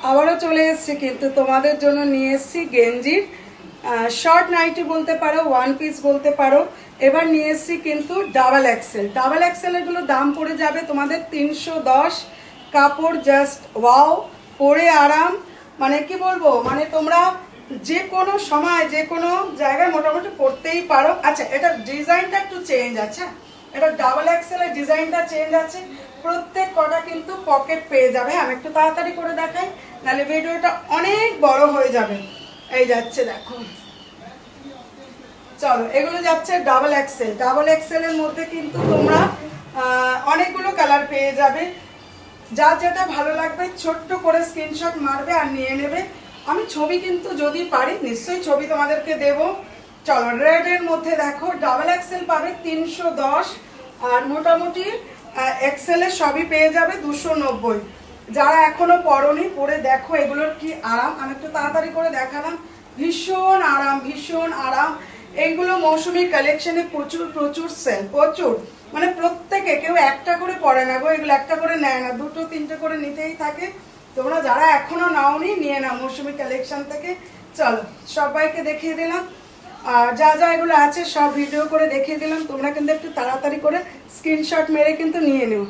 আবারও চলে এসেছি কিন্তু তোমাদের জন্য নিয়ে এসেছি গেঞ্জির শর্ট নাইটি বলতে পারো, ওয়ান পিস বলতে পারো। এবার নিয়ে এসেছি কিন্তু ডাবল এক্সেল। ডাবল এক্সেল এগুলো দাম পড়ে যাবে তোমাদের 310। কাপড় জাস্ট ওয়াও, পরে আরাম, মানে কি বলবো, মানে তোমরা যে কোনো সময় যে কোনো জায়গায় মোটামুটি পরতেই পারো। আচ্ছা, এটা ডিজাইনটা একটু চেঞ্জ আছে, এটা ডাবল এক্সেলের ডিজাইনটা চেঞ্জ আছে। প্রত্যেক কটা কিন্তু পকেট পেয়ে যাবে। আমি একটু তাড়াতাড়ি করে দেখাই, নাহলে ভিডিওটা অনেক বড় হয়ে যাবে। এই যাচ্ছে, দেখো, চলো, এগুলো যাচ্ছে ডাবল এক্সেল। ডাবল এক্সেলের মধ্যে কিন্তু তোমরা অনেকগুলো কালার পেয়ে যাবে। যার যেটা ভালো লাগবে ছোট্ট করে স্ক্রিনশট মারবে আর নিয়ে নেবে। আমি ছবি কিন্তু যদি পারি নিশ্চয়ই ছবি তোমাদেরকে দেব। চলো, রেড এর মধ্যে দেখো ডাবল এক্সেল পাবে 310, আর মোটামুটি এক্সেলের সবই পেয়ে যাবে 290। যারা এখনো পরনি, পরে দেখো এগুলোর কি আরাম। আমি একটু তাড়াতাড়ি করে দেখালাম, ভীষণ আরাম, ভীষণ আরাম। এইগুলো মৌসুমী কালেকশনে প্রচুর প্রচুর সেল, প্রচুর, মানে প্রত্যেকে, কেউ একটা করে পরে না গো, এগুলো একটা করে নেয় না, দুটো তিনটে করে নিতেই থাকে। তোমরা যারা এখনো নাওনি নিয়ে নাও মৌসুমী কালেকশন থেকে। চলো, সবাইকে দেখিয়ে দিলাম, আর যা যা এগুলো আছে সব ভিডিও করে দেখিয়ে দিলাম। তোমরা কিন্তু একটু তাড়াতাড়ি করে স্ক্রিনশট মেরে কিন্তু নিয়ে নিও।